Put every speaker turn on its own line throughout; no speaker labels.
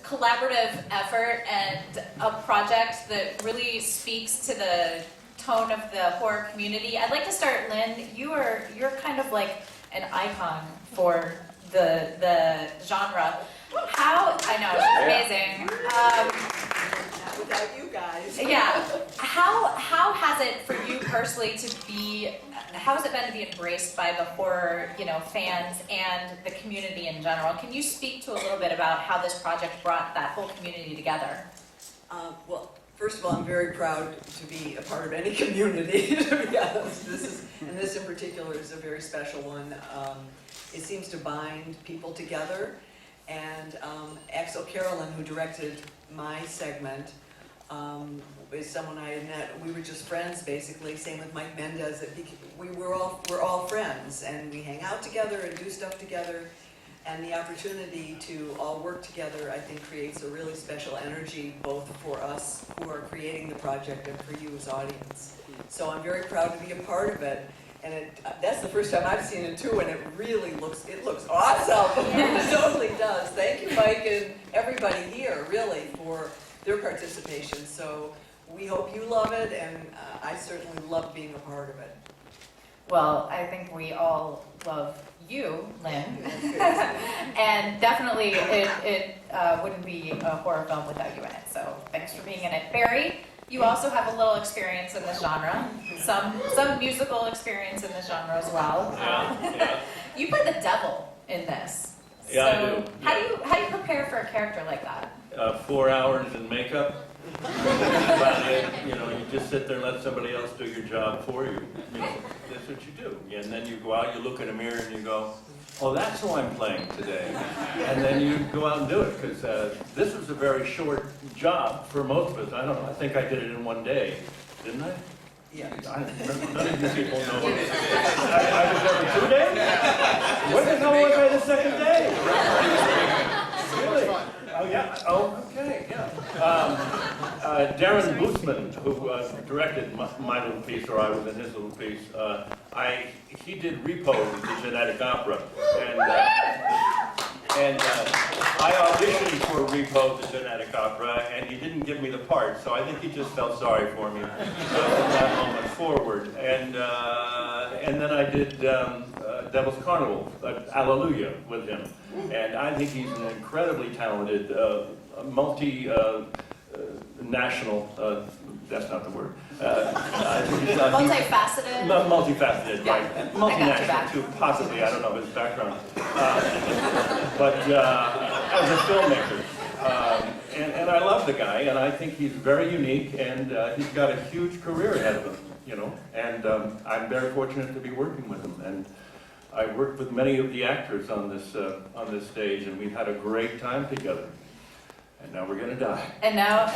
collaborative effort and a project that really speaks to the tone of the horror community. I'd like to start, Lynn. You're kind of like an icon for the genre. How, I know, it's amazing.
Without you guys.
Yeah. How has it for you personally to be, how has it been to be embraced by the horror, fans and the community in general? Can you speak to a little bit about how this project brought that whole community together?
Well, first of all, I'm very proud to be a part of any community, to be honest. This in particular is a very special one. It seems to bind people together. And Axel Carolyn, who directed my segment, is someone I had met. We were just friends, basically. Same with Mike Mendez. We're all friends, and we hang out together and do stuff together. And the opportunity to all work together, I think, creates a really special energy, both for us who are creating the project and for you as audience. So I'm very proud to be a part of it. And that's the first time I've seen it too, and it looks awesome. It totally does. Thank you, Mike, and everybody here, really, for their participation. So we hope you love it, and I certainly love being a part of it.
Well, I think we all love you, Lynn. And definitely it wouldn't be a horror film without you in it. So thanks for being in it. Barry, you also have a little experience in this genre, some musical experience in this genre as well.
Yeah.
You play the devil in this.
Yeah,
so
I do.
How do you prepare for a character like that?
4 hours in makeup. That's about it. You just sit there and let somebody else do your job for you. That's what you do. And then you go out, you look in a mirror, and you go, "Oh, that's who I'm playing today." And then you go out and do it, because this was a very short job for most of us. I don't know. I think I did it in 1 day, didn't I?
Yeah.
None of you people know it. I was there for 2 days? What the hell was I the second day? Really? Oh, yeah. Oh, okay, yeah. Darren Boosman, who directed my little piece, or I was in his little piece, he did Repose, the genetic opera. And I auditioned for Repose, the genetic opera, and he didn't give me the part, so I think he just felt sorry for me from that moment forward. And then I did Devil's Carnival, Alleluia, with him. And I think he's an incredibly talented, national, that's not the word.
Multifaceted?
Multifaceted,
Yeah.
right. Multinational too, possibly, I don't know his background. But as a filmmaker. And I love the guy, and I think he's very unique, and he's got a huge career ahead of him, And I'm very fortunate to be working with him. And I worked with many of the actors on this stage, and we've had a great time together. And now we're going to die.
And now,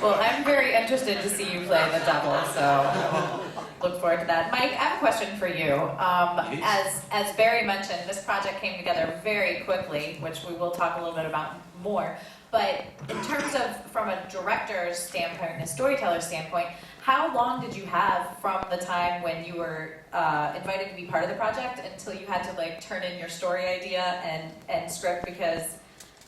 well, I'm very interested to see you play the devil, so look forward to that. Mike, I have a question for you. As Barry mentioned, this project came together very quickly, which we will talk a little bit about more. But in terms of, from a director's standpoint and a storyteller's standpoint, how long did you have from the time when you were invited to be part of the project until you had to turn in your story idea and script? Because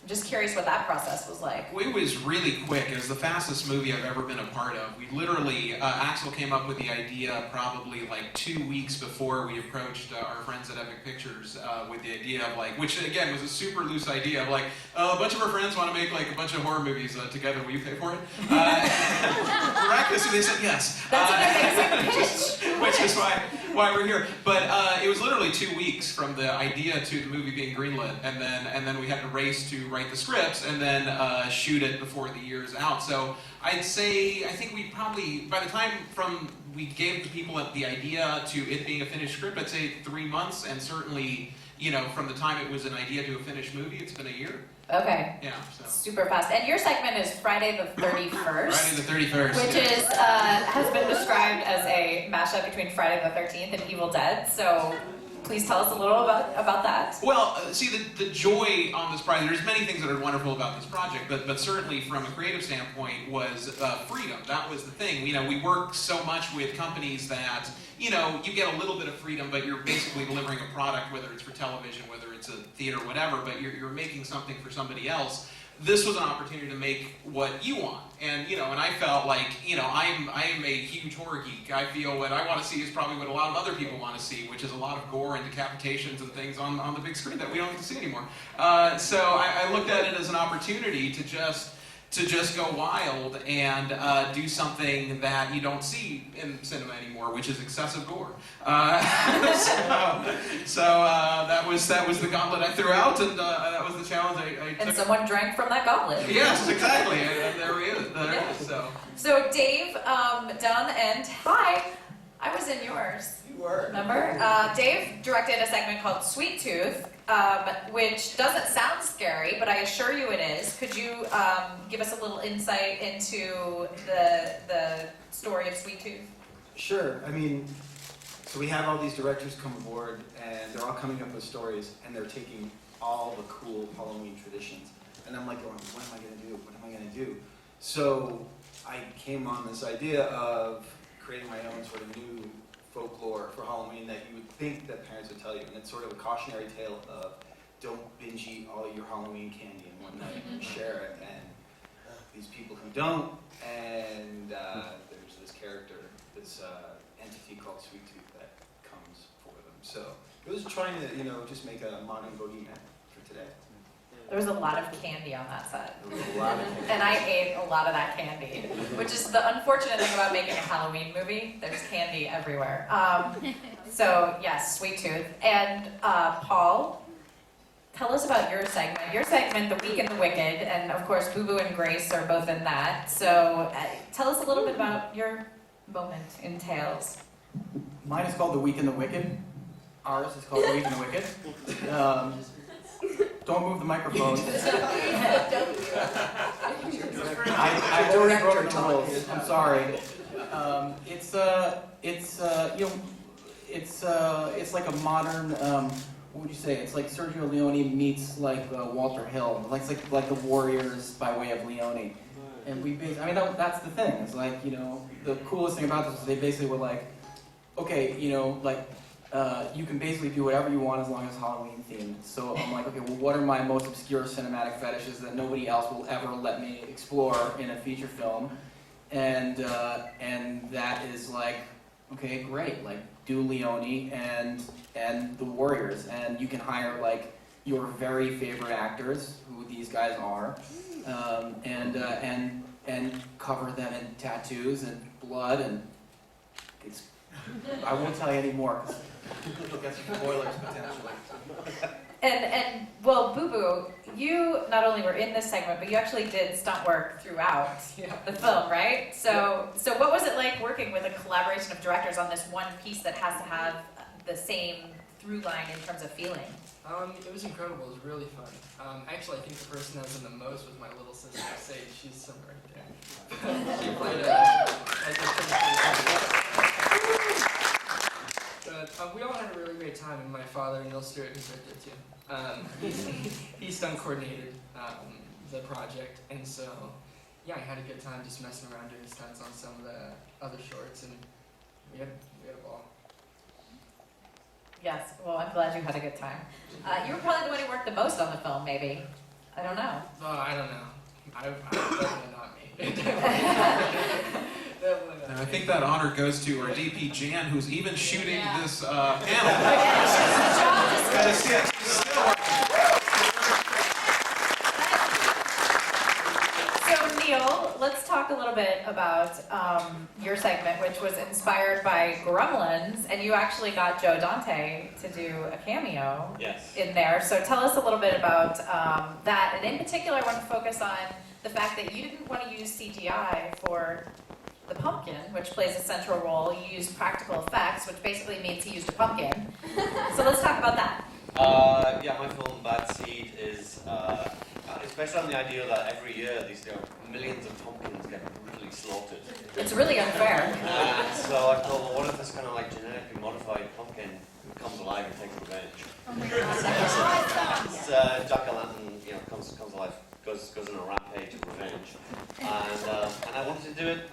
I'm just curious what that process was like.
It was really quick. It was the fastest movie I've ever been a part of. We literally, Axel came up with the idea probably 2 weeks before we approached our friends at Epic Pictures with the idea of which again was a super loose idea of a bunch of our friends want to make a bunch of horror movies together. Will you pay for it? Miraculously, they said yes.
That's an amazing pitch.
Which is why we're here. But it was literally 2 weeks from the idea to the movie being greenlit, and then we had to race to write the scripts and then shoot it before the year's out. So I think we probably, by the time from we gave the people the idea to it being a finished script, I'd say 3 months, and certainly, from the time it was an idea to a finished movie, it's been a year.
Okay.
Yeah. So.
Super fast. And your segment is Friday the 31st.
Friday the 31st.
Which has been described as a mashup between Friday the 13th and Evil Dead. So please tell us a little about that.
Well, see, the joy on this project, there's many things that are wonderful about this project, but certainly from a creative standpoint was freedom. That was the thing. We work so much with companies that, you get a little bit of freedom, but you're basically delivering a product, whether it's for television, whether it's a theater, whatever, but you're making something for somebody else. This was an opportunity to make what you want. And I felt like, I am a huge horror geek. I feel what I want to see is probably what a lot of other people want to see, which is a lot of gore and decapitations and things on the big screen that we don't get to see anymore. So I looked at it as an opportunity to just go wild and do something that you don't see in cinema anymore, which is excessive gore. So that was the gauntlet I threw out, and that was the challenge I took.
And someone drank from that goblet.
Yes, exactly. And there he is.
So Dave, Dunn, and hi, I was in yours.
You were.
Remember? Dave directed a segment called Sweet Tooth, which doesn't sound scary, but I assure you it is. Could you give us a little insight into the story of Sweet Tooth?
Sure. So we have all these directors come aboard, and they're all coming up with stories, and they're taking all the cool Halloween traditions. And I'm like going, what am I going to do? What am I going to do? So I came on this idea of creating my own sort of new folklore for Halloween that you would think that parents would tell you. And it's sort of a cautionary tale of don't binge eat all your Halloween candy in one night and share it. And these people who don't, and there's this character, this entity called Sweet Tooth that comes for them. So it was trying to, just make a modern boogeyman for today.
There was a lot of candy on that set.
There was a lot of
And I ate a lot of that candy, which is the unfortunate thing about making a Halloween movie. There's candy everywhere. So yes, Sweet Tooth. And Paul, tell us about your segment. Your segment, The Week in the Wicked, and of course Boo Boo and Grace are both in that. So tell us a little bit about your moment in Tales.
Mine is called The Week in the Wicked. Ours is called The Week in the Wicked. Don't move the microphones. I already broke the rules. I'm sorry. It's like a modern. What would you say? It's like Sergio Leone meets like Walter Hill. It's like the Warriors by way of Leone. And that's the thing. It's like the coolest thing about this is they basically were like, okay, you can basically do whatever you want as long as it's Halloween themed. So I'm like, okay, well, what are my most obscure cinematic fetishes that nobody else will ever let me explore in a feature film? And that is like, okay, great, like do Leone and the Warriors, and you can hire like your very favorite actors, who these guys are, and cover them in tattoos and blood, and it's. I won't tell you any more because you'll get some spoilers potentially.
And well, Boo Boo, you not only were in this segment, but you actually did stunt work throughout the film, right? So what was it like working with a collaboration of directors on this one piece that has to have the same through line in terms of feeling?
It was incredible. It was really fun. Actually, I think the person that was in the most was my little sister, Sage. She's somewhere right there. She played But we all had a really great time, and my father, Neil Stewart, who's right there too. He stunt coordinated the project, and so yeah, I had a good time just messing around doing stunts on some of the other shorts, and we had a ball.
Yes, well, I'm glad you had a good time. You were probably the one who worked the most on the film, maybe. I don't know.
Oh, I don't know. Definitely not me. Definitely not
And
me.
I think that honor goes to our DP Jan, who's even shooting this panel.
Yeah, she's a job So Neil, let's talk a little bit about your segment, which was inspired by Gremlins, and you actually got Joe Dante to do a cameo in there. So tell us a little bit about that, and in particular, I want to focus on the fact that you didn't want to use CGI for the pumpkin, which plays a central role. You used practical effects, which basically means he used a pumpkin. So let's talk about that.
Yeah, my film Bad Seed is especially on the idea that every year these millions of pumpkins get brutally slaughtered.
It's really unfair.
And so I thought, well, what if this kind of like genetically modified pumpkin comes alive and takes revenge.
Oh my God.
It's Jack-o'-lantern, you know, comes alive, goes on a rampage of revenge, and I wanted to do it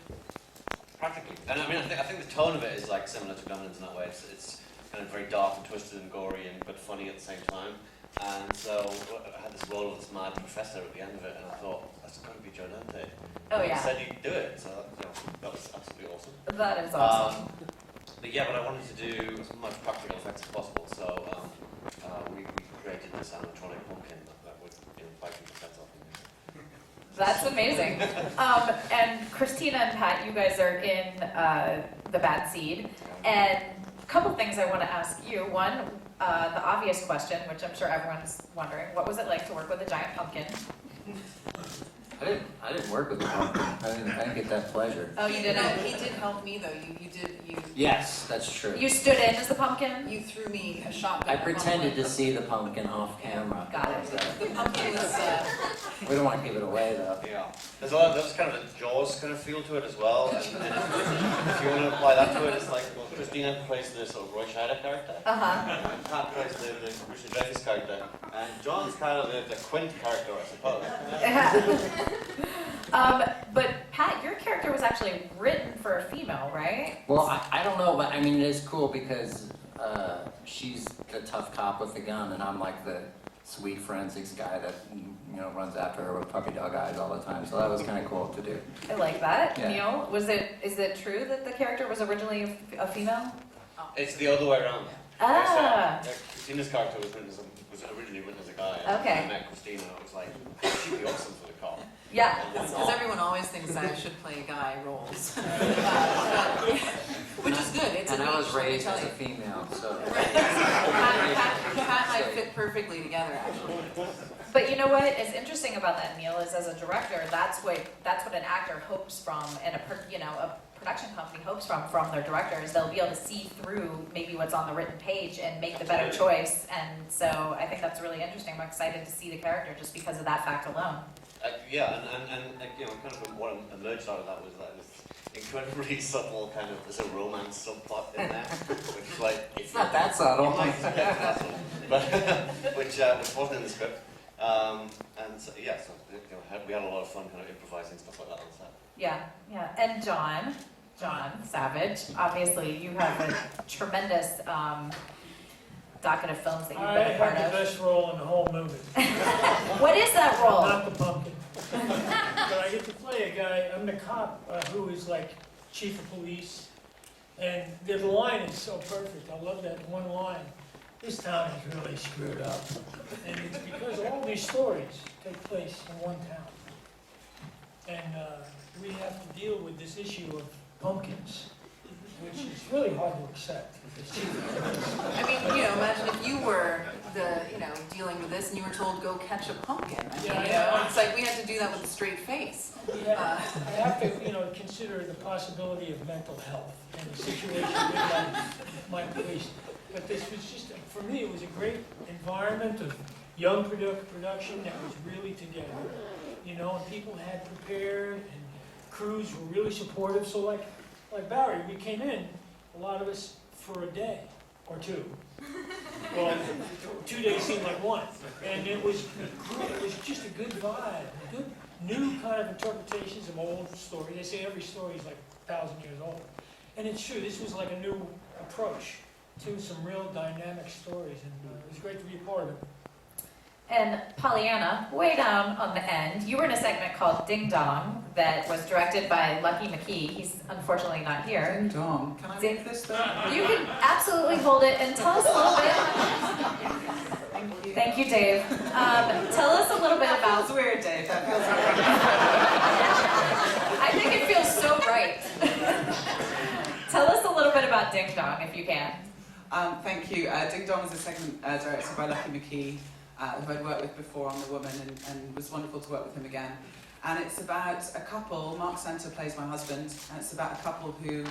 practically. And I mean, I think the tone of it is like similar to Gremlins in that way. It's kind of very dark and twisted and gory, but funny at the same time. And so I had this role of this mad professor at the end of it, and I thought, that's got to be Joe Dante.
Oh,
And
yeah.
he said he'd do it, so that was absolutely awesome.
That is awesome.
But yeah, but I wanted to do as much practical effects as possible, so we created this animatronic pumpkin that would bite people's heads off.
That's amazing. And Christina and Pat, you guys are in The Bad Seed. And a couple things I want to ask you. One, the obvious question, which I'm sure everyone's wondering, what was it like to work with a giant pumpkin?
I didn't work with the pumpkin. I didn't get that pleasure.
Oh, you didn't?
He did help me though. You
Yes, that's true.
You stood in as the pumpkin?
you threw me a shotgun.
I pretended to see the pumpkin off camera.
Got it.
The pumpkin was.
We don't want to give it away though.
Yeah, there's kind of a Jaws kind of feel to it as well. And if you want to apply that to it, it's like, well, Christina plays the sort of Roy Scheider character, and Pat plays the Richard Dreyfuss character, and John's kind of the Quint character, I suppose.
But Pat, your character was actually written for a female, right?
Well, I don't know, but I mean, it is cool because she's the tough cop with the gun, and I'm like the sweet forensics guy that runs after her with puppy dog eyes all the time. So that was kind of cool to do.
I like that.
Yeah.
Neil, is it true that the character was originally a female?
It's the other way around.
Ah.
Christina's character was originally written as a guy.
Okay.
And I met Christina, and I was like, she'd be awesome for the cop.
Yeah.
Because everyone always thinks that I should play guy roles. Which is good. It's
And
a
I was
niche, let me
raised
tell
as a
you.
female, so.
Pat and I fit perfectly together, actually.
But you know what is interesting about that, Neil, is as a director, that's what an actor hopes from, and a production company hopes from their directors. They'll be able to see through maybe what's on the written page and make the better choice. And so I think that's really interesting. I'm excited to see the character just because of that fact alone.
Yeah, and kind of what emerged out of that was that this incredibly subtle kind of, there's a romance subplot in there, which is like,
It's not that subtle.
but which wasn't in the script. And so, yeah, so we had a lot of fun kind of improvising stuff like that on set.
Yeah. And John Savage, obviously you have a tremendous docket of films that you've been a part
I have
of.
the best role in the whole movie.
What is that role?
Not the pumpkin. But I get to play a guy, I'm the cop who is like chief of police. And the line is so perfect. I love that one line. This town is really screwed up. And it's because all these stories take place in one town. And we have to deal with this issue of pumpkins, which is really hard to accept.
I mean, imagine if you were dealing with this and you were told, go catch a pumpkin. It's like we had to do that with a straight face.
I have to, consider the possibility of mental health and the situation with my police. But this was just, for me, it was a great environment of young production that was really together. And people had prepared, and crews were really supportive. So like Barry, we came in, a lot of us, for a day or two. Well, 2 days seemed like one. And it was just a good vibe, good new kind of interpretations of old story. They say every story is like 1,000 years old. And it's true, this was like a new approach to some real dynamic stories, and it was great to be a part of it.
And Pollyanna, way down on the end, you were in a segment called Ding Dong that was directed by Lucky McKee. He's unfortunately not here.
Ding dong. Can I make this though?
You can absolutely hold it and tell us a little bit. Thank you, Dave. Tell us a little bit about.
Feels weird, Dave. That feels weird.
I think it feels so right. Tell us a little bit about Ding Dong, if you can.
Thank you. Ding Dong is a segment directed by Lucky McKee, who I'd worked with before on The Woman, and it was wonderful to work with him again. And it's about a couple, Mark Center plays my husband, and it's about a couple who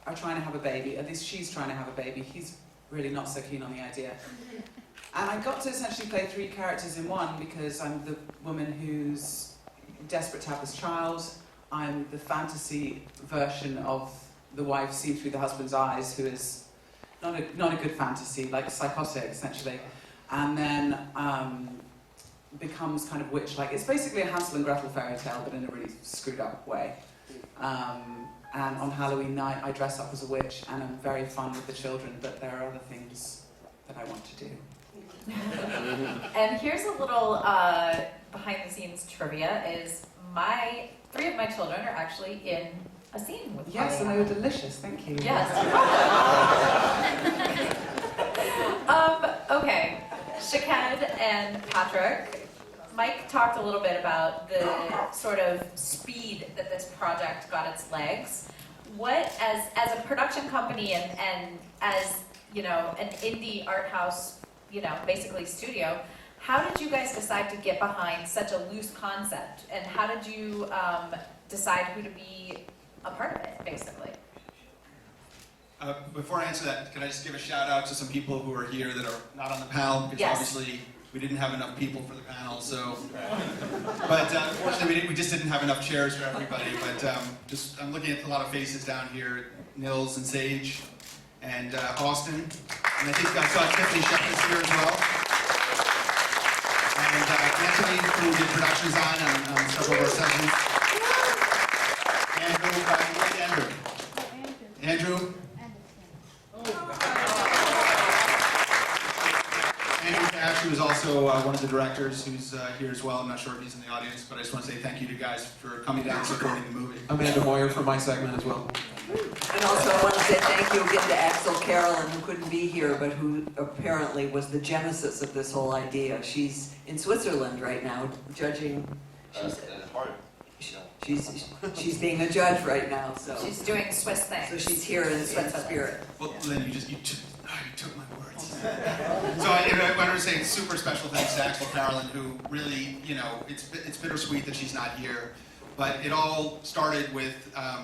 are trying to have a baby. At least she's trying to have a baby. He's really not so keen on the idea. And I got to essentially play three characters in one because I'm the woman who's desperate to have this child. I'm the fantasy version of the wife seen through the husband's eyes, who is not a good fantasy, like psychotic essentially, and then becomes kind of witch-like. It's basically a Hansel and Gretel fairy tale, but in a really screwed up way. And on Halloween night, I dress up as a witch, and I'm very fun with the children, but there are other things that I want to do.
And here's a little behind-the-scenes trivia: is three of my children are actually in a scene with
Yes, and they were delicious. Thank you.
Yes. Okay, Shakad and Patrick. Mike talked a little bit about the sort of speed that this project got its legs. What, as a production company and as, you know, an indie art house, you know, basically studio, how did you guys decide to get behind such a loose concept? And how did you decide who to be a part of it, basically?
Before I answer that, can I just give a shout out to some people who are here that are not on the panel? Because
Yes.
obviously we didn't have enough people for the panel, so. But unfortunately we just didn't have enough chairs for everybody. But I'm looking at a lot of faces down here, Nils and Sage and Austin. And I think I saw Tiffany Shepard's here as well. And Anthony, who did production design on several of our sessions. Andrew. Andrew Cash, who is also one of the directors, who's here as well. I'm not sure if he's in the audience, but I just want to say thank you to you guys for coming down and supporting the movie.
Amanda Moyer for my segment as well.
And also I want to say thank you again to Axel Carolyn, who couldn't be here, but who apparently was the genesis of this whole idea. She's in Switzerland right now, judging. She's being a judge right now, so.
She's doing Swiss things.
So she's here in spirit.
Well, then you took my words. So I want to say super special thanks to Axel Carolyn, who really, you know, it's bittersweet that she's not here. But it all started with,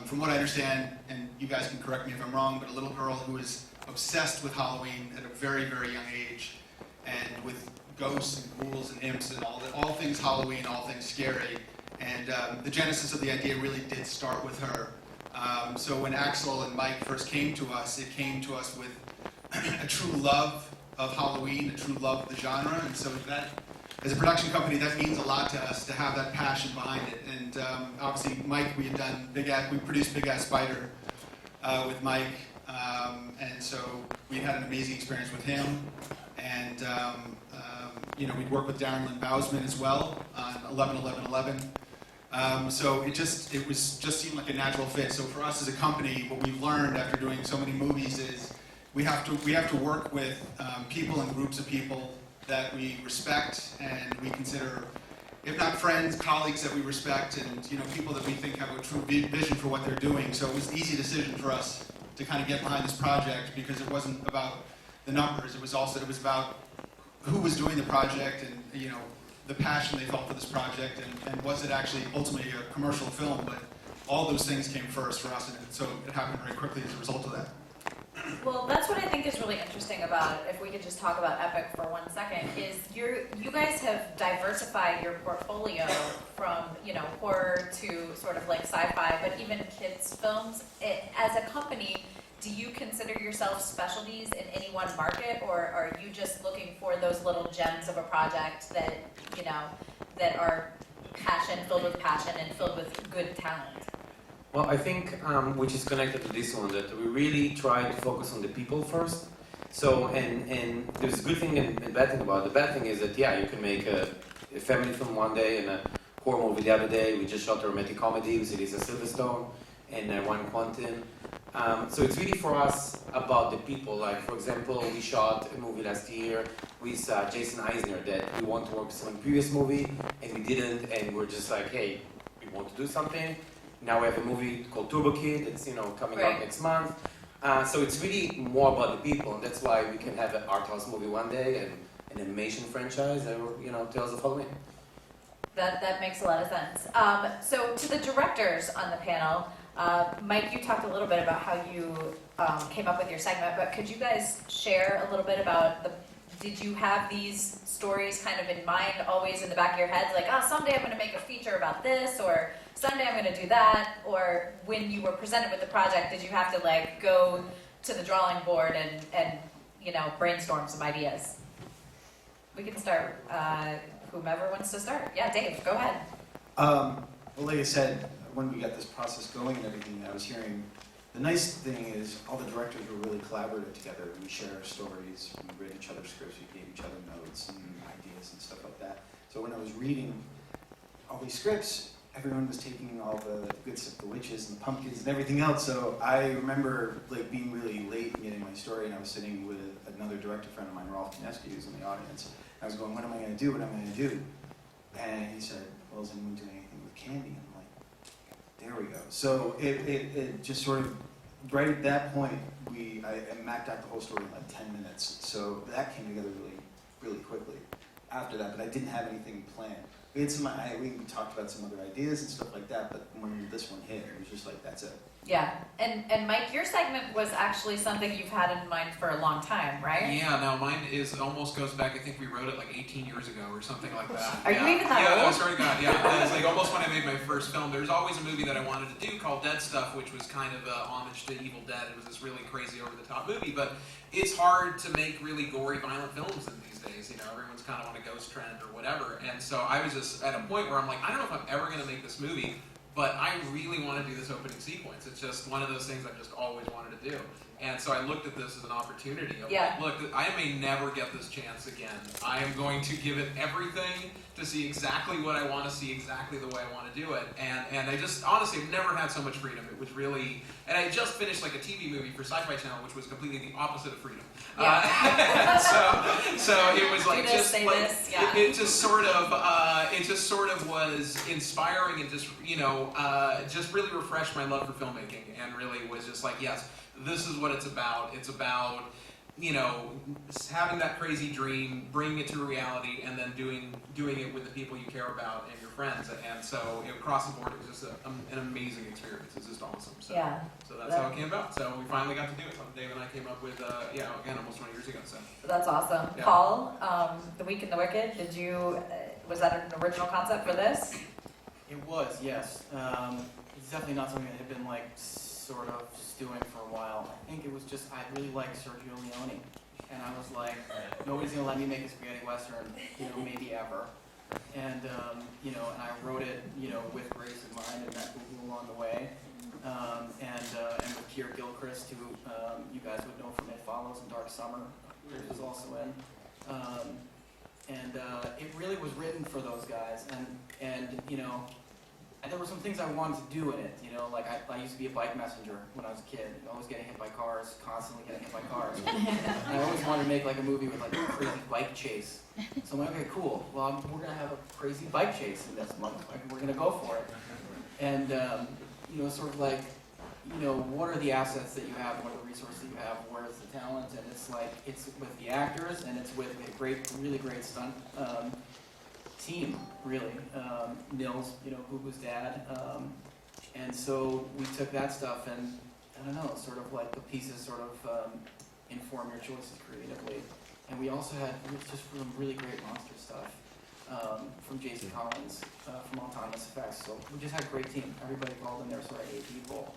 from what I understand, and you guys can correct me if I'm wrong, but a little girl who was obsessed with Halloween at a very, very young age, and with ghosts and ghouls and imps and all things Halloween, all things scary. And the genesis of the idea really did start with her. So when Axel and Mike first came to us, it came to us with a true love of Halloween, a true love of the genre. And so that, as a production company, that means a lot to us to have that passion behind it. And obviously, Mike, we produced Big Ass Spider with Mike. And so we had an amazing experience with him. And you know, we'd worked with Darren Lynn Bousman as well on 11-11-11. So it just seemed like a natural fit. So for us as a company, what we've learned after doing so many movies is we have to work with people and groups of people that we respect and we consider, if not friends, colleagues that we respect, and you know, people that we think have a true vision for what they're doing. So it was an easy decision for us to kind of get behind this project because it wasn't about the numbers. It was about who was doing the project and, you know, the passion they felt for this project, and was it actually ultimately a commercial film. But all those things came first for us, and so it happened very quickly as a result of that.
Well, that's what I think is really interesting about, if we could just talk about Epic for 1 second, is you guys have diversified your portfolio from, you know, horror to sort of like sci-fi, but even kids films. As a company, do you consider yourself specialties in any one market, or are you just looking for those little gems of a project that, you know, that are filled with passion and filled with good talent?
Well, I think, which is connected to this one, that we really try to focus on the people first. So, and there's a good thing and bad thing about it. The bad thing is that, yeah, you can make a family film one day and a horror movie the other day. We just shot a romantic comedy with Elisa Silverstone and Ryan Quantin. So it's really for us about the people. Like, for example, we shot a movie last year with Jason Eisner that we want to work with some previous movie, and we didn't, and we're just like, hey, we want to do something. Now we have a movie called Turbo Kid that's, you know, coming out next month. So it's really more about the people, and that's why we can have an art house movie one day and an animation franchise, or, you know, Tales of Halloween.
That makes a lot of sense. So to the directors on the panel, Mike, you talked a little bit about how you came up with your segment, but could you guys share a little bit about did you have these stories kind of in mind, always in the back of your heads, like, oh, someday I'm going to make a feature about this, or someday I'm going to do that, or when you were presented with the project, did you have to like go to the drawing board and you know, brainstorm some ideas? We can start, whomever wants to start. Yeah, Dave, go ahead.
Well, like I said, when we got this process going and everything, I was hearing, the nice thing is all the directors were really collaborative together. We shared our stories, we read each other's scripts, we gave each other notes and ideas and stuff like that. So when I was reading all these scripts, everyone was taking all the good stuff, the witches and the pumpkins and everything else. So I remember like being really late in getting my story, and I was sitting with another director friend of mine, Rolf Kineski, who's in the audience. I was going, what am I going to do? What am I going to do? And he said, well, is anyone doing anything with candy? And I'm like, there we go. So it just sort of, right at that point, I mapped out the whole story in like 10 minutes. So that came together really, really quickly after that, but I didn't have anything planned. We talked about some other ideas and stuff like that, but when this one hit, it was just like, that's it.
Yeah, and Mike, your segment was actually something you've had in mind for a long time, right?
Yeah, no, mine almost goes back, I think we wrote it like 18 years ago or something like that.
Are you even that
old? Yeah,
old?
I swear to God, yeah. It's like almost when I made my first film. There's always a movie that I wanted to do called Dead Stuff, which was kind of a homage to Evil Dead. It was this really crazy, over-the-top movie, but it's hard to make really gory, violent films in these days. You know, everyone's kind of on a ghost trend or whatever. And so I was just at a point where I'm like, I don't know if I'm ever going to make this movie, but I really want to do this opening sequence. It's just one of those things I've just always wanted to do. And so I looked at this as an opportunity of,
Yeah.
like, look, I may never get this chance again. I am going to give it everything to see exactly what I want to see, exactly the way I want to do it. And I just, honestly, I've never had so much freedom. It was really, and I just finished like a TV movie for Sci-Fi Channel, which was completely the opposite of freedom.
Yeah.
So it was like,
Do this,
just
say
like,
this, yeah.
it just sort of was inspiring and just, you know, just really refreshed my love for filmmaking and really was just like, yes, this is what it's about. It's about, you know, having that crazy dream, bringing it to reality, and then doing it with the people you care about and your friends. And so across the board, it was just an amazing experience. It's just awesome. So,
Yeah.
So that's how it came about. So we finally got to do it. Dave and I came up with, again, almost 20 years ago. So
That's awesome.
Yeah.
Paul, The Week in the Wicked, was that an original concept for this?
It was, yes. It's definitely not something that had been like sort of stewing for a while. I think it was just, I really liked Sergio Leone. And I was like, nobody's gonna let me make a spaghetti western, you know, maybe ever. And, you know, and I wrote it, you know, with Grace in mind and met Google along the way. And with Keir Gilchrist, who you guys would know from It Follows and Dark Summer, Grace was also in. It really was written for those guys. And you know, and there were some things I wanted to do in it, you know, like I used to be a bike messenger when I was a kid, always getting hit by cars, constantly getting hit by cars. And I always wanted to make like a movie with like a crazy bike chase. So I'm like, okay, cool, well, we're gonna have a crazy bike chase in this month, like, we're gonna go for it. And, you know, sort of like, you know, what are the assets that you have, what are the resources that you have, where's the talent, and it's like, it's with the actors, and it's with a really great stunt team, really. Nils, you know, Gugu's dad. And so we took that stuff and, I don't know, sort of like the pieces sort of inform your choices creatively. And we also had just some really great monster stuff from Jason Collins from Autonomous Effects. So we just had a great team. Everybody involved in there, sort of 8 people.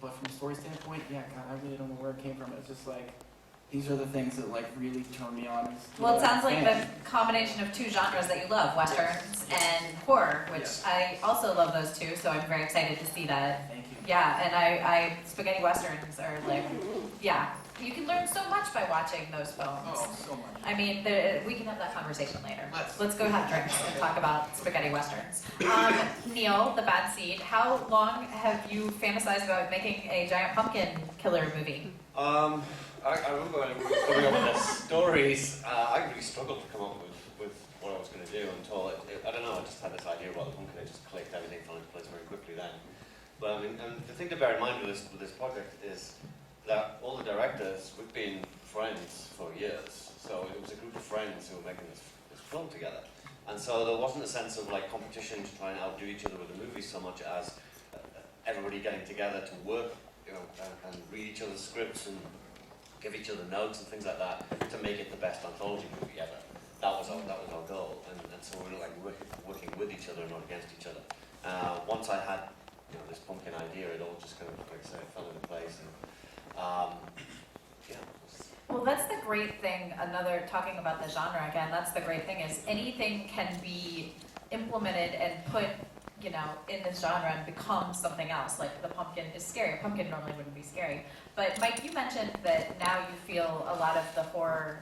But from a story standpoint, yeah, God, I really don't know where it came from. It's just like, these are the things that like really turn me on.
Well, it sounds like the combination of 2 genres that you love, westerns and horror, which I also love those 2, so I'm very excited to see that.
Thank you.
Yeah, and spaghetti westerns are like, yeah, you can learn so much by watching those films.
Oh, so much.
I mean, we can have that conversation later.
Let's.
Let's go have drinks and talk about spaghetti westerns. Neil, the bad seed, how long have you fantasized about making a giant pumpkin killer movie?
I remember when we were coming up with the stories, I really struggled to come up with what I was going to do until, I don't know, I just had this idea about the pumpkin, it just clicked, everything fell into place very quickly then. But I mean, and the thing to bear in mind with this project is that all the directors, we've been friends for years, so it was a group of friends who were making this film together. And so there wasn't a sense of like competition to try and outdo each other with the movie so much as everybody getting together to work, you know, and read each other's scripts and give each other notes and things like that to make it the best anthology movie ever. That was our goal, and so we were like working with each other and not against each other. Once I had this pumpkin idea, it all just kind of, like I say, fell into place. And, yeah.
Well, that's the great thing, talking about the genre again, that's the great thing is anything can be implemented and put, in this genre and become something else. Like the pumpkin is scary. A pumpkin normally wouldn't be scary. But Mike, you mentioned that now you feel a lot of the horror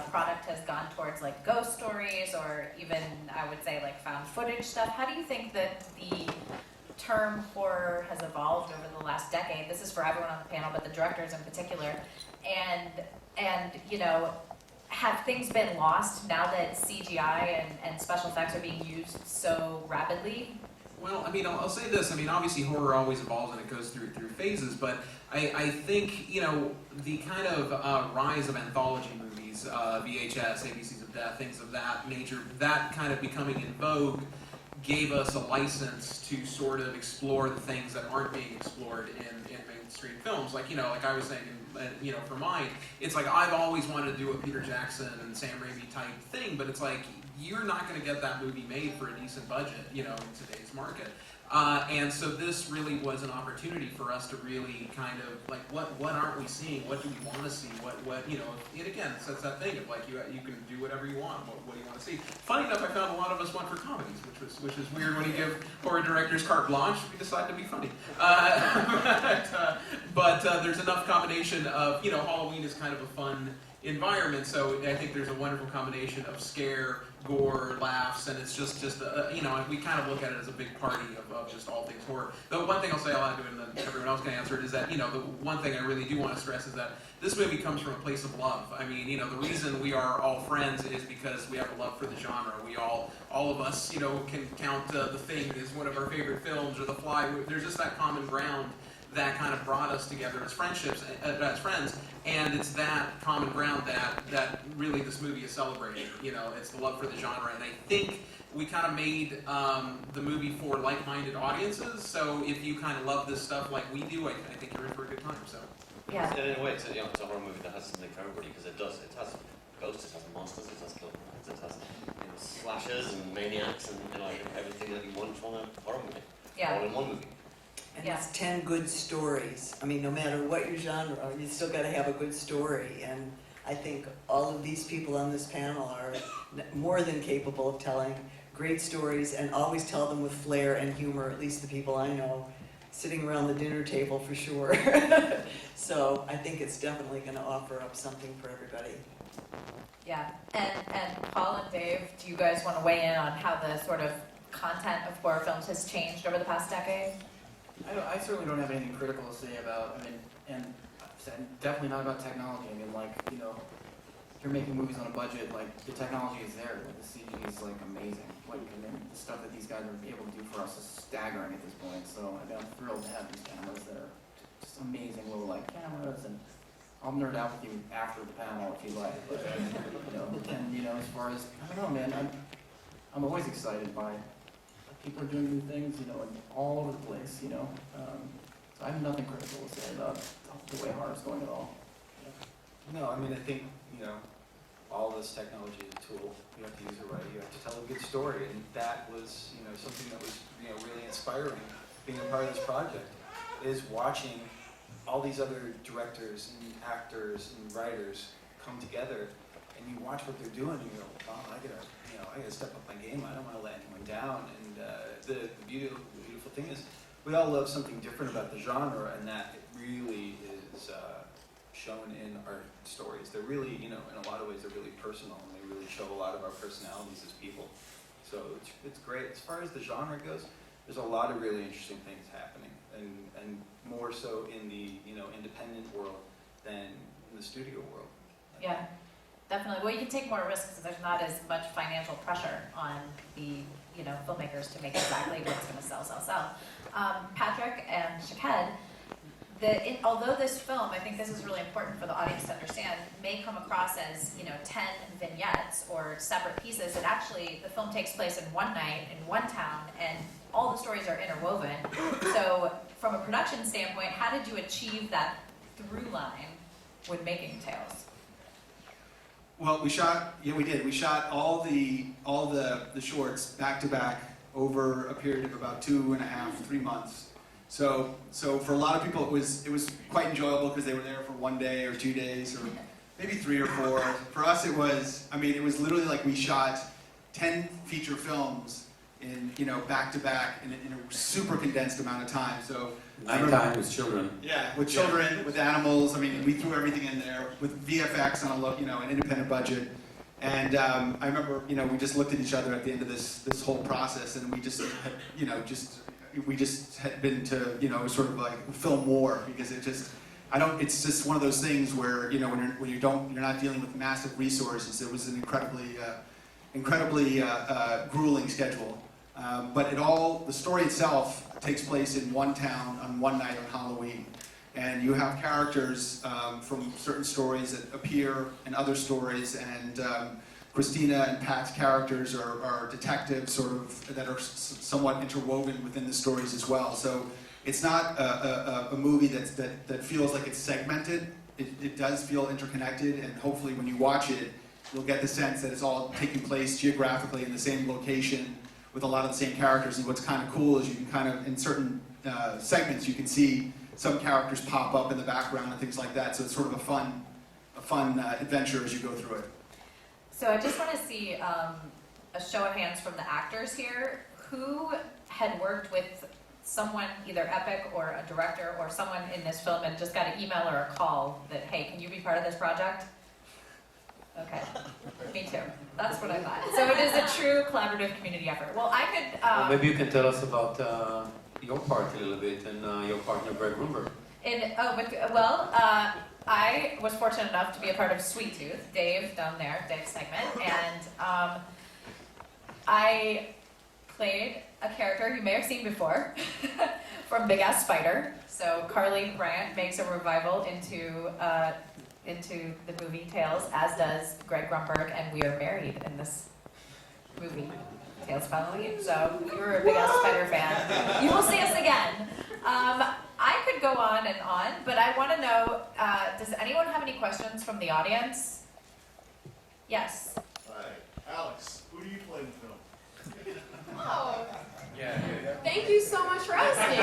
product has gone towards like ghost stories or even, I would say, like found footage stuff. How do you think that the term horror has evolved over the last decade? This is for everyone on the panel, but the directors in particular. And have things been lost now that CGI and special effects are being used so rapidly?
Well, I mean, I'll say this. I mean, obviously, horror always evolves and it goes through phases. But I think the kind of rise of anthology movies, VHS, ABCs of Death, things of that nature, that kind of becoming in vogue, gave us a license to sort of explore the things that aren't being explored in mainstream films. Like I was saying, for mine, it's like I've always wanted to do a Peter Jackson and Sam Raimi type thing, but it's like you're not going to get that movie made for a decent budget, in today's market. And so this really was an opportunity for us to really kind of like, what aren't we seeing? What do we want to see? It again sets that thing of like you can do whatever you want. What do you want to see? Funny enough, I found a lot of us went for comedies, which is weird when you give horror directors carte blanche. We decide to be funny. But there's enough combination of Halloween is kind of a fun environment, so I think there's a wonderful combination of scare, gore, laughs, and it's just we kind of look at it as a big party of just all things horror. The one thing I'll say, I'll add to it, and then everyone else can answer it, is that, the one thing I really do want to stress is that this movie comes from a place of love. I mean, the reason we are all friends is because we have a love for the genre. We all of us, can count The Thing as one of our favorite films, or The Fly. There's just that common ground that kind of brought us together as friends, and it's that common ground that really this movie is celebrating. It's the love for the genre, and I think we kind of made the movie for like-minded audiences. So if you kind of love this stuff like we do, I think you're in for a good time. So
yeah,
in a way, it's a horror movie that has something for everybody, because it has ghosts, it has monsters, it has killer clowns, it has slashers and maniacs and everything that you want from a horror movie.
Yeah.
All in one movie.
And it's 10 good stories. I mean, no matter what your genre, you still got to have a good story. And I think all of these people on this panel are more than capable of telling great stories, and always tell them with flair and humor, at least the people I know, sitting around the dinner table for sure. So I think it's definitely going to offer up something for everybody.
Yeah, and Paul and Dave, do you guys want to weigh in on how the sort of content of horror films has changed over the past decade?
I certainly don't have anything critical to say about, and definitely not about technology. I mean, if you're making movies on a budget, the technology is there. The CG is, amazing. The stuff that these guys are able to do for us is staggering at this point. So, I'm thrilled to have these cameras that are just amazing little, cameras, and I'll nerd out with you after the panel if you like. But, as far as, I don't know, man, I'm always excited by people are doing new things, and all over the place, So I have nothing critical to say about the way horror's going at all.
No, I think, all this technology is a tool. You have to use it right. You have to tell a good story, and that was, something that was, really inspiring. Being a part of this project is watching all these other directors and actors and writers come together, and you watch what they're doing, and you go, "Oh, I gotta step up my game. I don't want to let anyone down." And the beautiful thing is, we all love something different about the genre, and that it really is shown in our stories. They're really, in a lot of ways, they're really personal, and they really show a lot of our personalities as people. So it's great. As far as the genre goes, there's a lot of really interesting things happening, and more so in the independent world than in the studio world.
Yeah, definitely. Well, you can take more risks because there's not as much financial pressure on the filmmakers to make exactly what's going to sell. Patrick and Shaked, although this film, I think this is really important for the audience to understand, may come across as 10 vignettes or separate pieces, it actually, the film takes place in one night in one town, and all the stories are interwoven. So from a production standpoint, how did you achieve that through line when making Tales?
Well, we did. We shot all the shorts back to back over a period of about 2.5, 3 months. So for a lot of people, it was quite enjoyable because they were there for 1 day or 2 days or maybe 3 or 4. For us, it was literally like we shot 10 feature films in back to back in a super condensed amount of time. So
9 times with children.
yeah, with children, with animals. I mean, we threw everything in there with VFX on an independent budget. And I remember, we just looked at each other at the end of this whole process, and we just had, we just had been to, sort of like film more because it's just one of those things where, when you're not dealing with massive resources. It was an incredibly grueling schedule. But the story itself takes place in one town on one night on Halloween. And you have characters from certain stories that appear in other stories, and Christina and Pat's characters are detectives sort of that are somewhat interwoven within the stories as well. So it's not a movie that feels like it's segmented. It does feel interconnected, and hopefully when you watch it, you'll get the sense that it's all taking place geographically in the same location with a lot of the same characters. And what's kind of cool is you can kind of, in certain segments, you can see some characters pop up in the background and things like that. So it's sort of a fun adventure as you go through it.
So I just want to see a show of hands from the actors here. Who had worked with someone, either Epic or a director or someone in this film, and just got an email or a call that, hey, can you be part of this project? Okay, me too. That's what I thought. So it is a true collaborative community effort. Well, I could...
Well, maybe you can tell us about your part a little bit and your partner, Greg Grunberg.
I was fortunate enough to be a part of Sweet Tooth, Dave's segment, and I played a character you may have seen before from Big Ass Spider. So Carly Bryant makes a revival into the movie Tales, as does Greg Grunberg, and we are married in this movie, Tales of Halloween. So if you're a Big Ass Spider fan, you will see us again. I could go on, but I want to know, does anyone have any questions from the audience? Yes.
Hi, Alex, who do you play in the film?
Oh,
Yeah.
thank you so much for asking.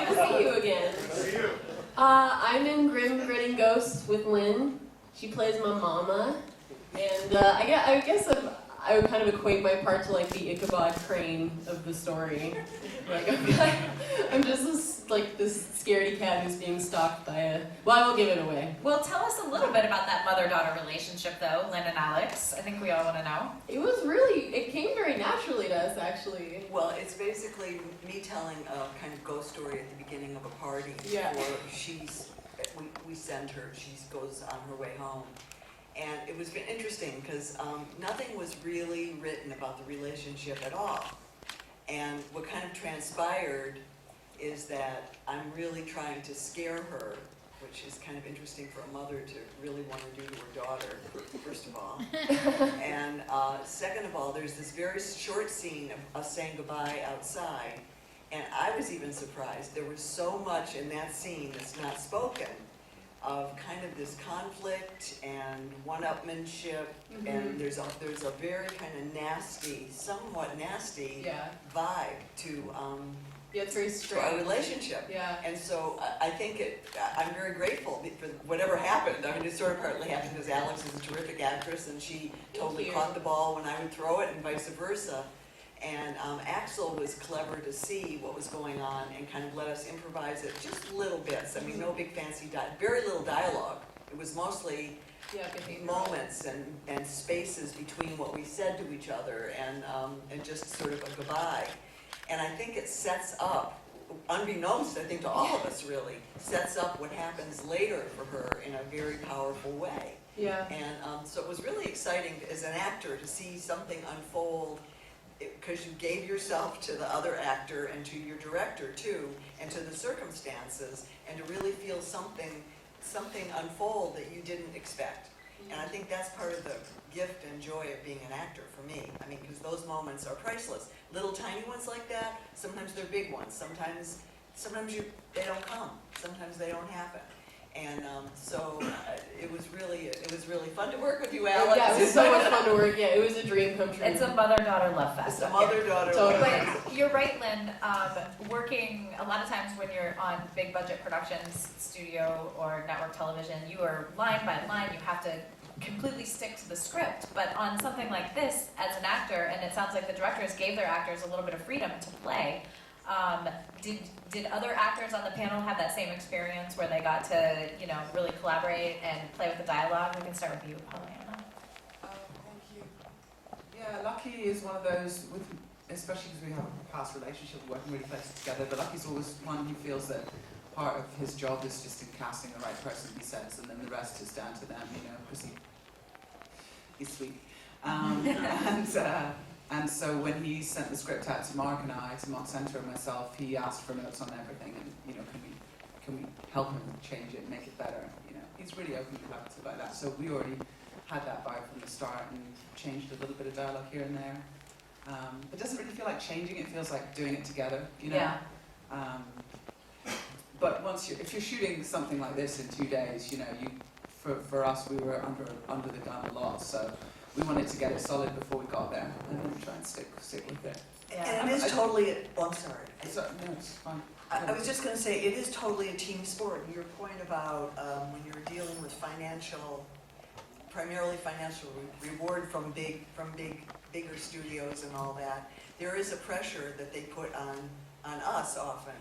Good to see you again.
Good to see you.
I'm in Grim Grinning Ghost with Lynn. She plays my mama, and I guess I would kind of equate my part to like the Ichabod Crane of the story. I'm just this scaredy cat who's being stalked by a... Well, I will give it away.
Well, tell us a little bit about that mother-daughter relationship, though, Lynn and Alex. I think we all want to know.
It came very naturally to us, actually.
Well, it's basically me telling a kind of ghost story at the beginning of a party.
Yeah.
Where we send her, she goes on her way home. And it was interesting because nothing was really written about the relationship at all. And what kind of transpired is that I'm really trying to scare her, which is kind of interesting for a mother to really want to do to her daughter, first of all. And second of all, there's this very short scene of us saying goodbye outside. And I was even surprised. There was so much in that scene that's not spoken, of kind of this conflict and one-upmanship, and there's a very kind of nasty, somewhat nasty vibe to
it's very strange.
our relationship.
Yeah.
And so I think I'm very grateful for whatever happened. I mean, it sort of partly happened because Alex is a terrific actress, and she totally caught the ball when I would throw it, and vice versa. And Axel was clever to see what was going on and kind of let us improvise it just little bits. I mean, no big fancy, very little dialogue. It was mostly moments and spaces between what we said to each other and just sort of a goodbye. And I think it sets up, unbeknownst I think to all of us really, sets up what happens later for her in a very powerful way.
Yeah.
And so it was really exciting as an actor to see something unfold, because you gave yourself to the other actor and to your director too, and to the circumstances, and to really feel something unfold that you didn't expect. And I think that's part of the gift and joy of being an actor for me. I mean, because those moments are priceless. Little tiny ones like that, sometimes they're big ones. Sometimes they don't come. Sometimes they don't happen. And so it was really fun to work with you, Alex.
Yeah, it was so much fun to work. Yeah, it was a dream come true.
It's a mother-daughter love fest.
It's a mother-daughter
Totally.
love fest.
But you're right, Lynn. Working a lot of times when you're on big budget productions, studio or network television, you are line by line. You have to completely stick to the script. But on something like this, as an actor, and it sounds like the directors gave their actors a little bit of freedom to play. Did other actors on the panel have that same experience where they got to, really collaborate and play with the dialogue? We can start with you, Pollyanna.
Thank you. Yeah, Lucky is one of those, especially because we have a past relationship, working really close together, but Lucky's always one who feels that part of his job is just in casting the right person, he says, and then the rest is down to them, because he's sweet. And so when he sent the script out to Mark and I, to Mark Center and myself, he asked for notes on everything, and can we help him change it, make it better? He's really open and collaborative like that. So we already had that vibe from the start and changed a little bit of dialogue here and there. It doesn't really feel like changing; it feels like doing it together.
Yeah.
But if you're shooting something like this in 2 days, for us we were under the gun a lot, so. We wanted to get it solid before we got there, and then try and stick with it.
And it is totally, I'm sorry.
No, it's fine.
I was just going to say, it is totally a team sport. And your point about when you're dealing with primarily financial reward from bigger studios and all that, there is a pressure that they put on us often.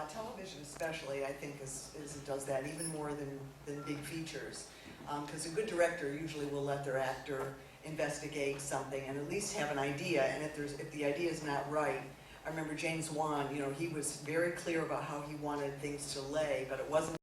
Television especially, I think, does that even more than big features. Because a good director usually will let their actor investigate something and at least have an idea, and if the idea is not right, I remember James Wan, he was very clear about how he wanted things to lay, but it wasn't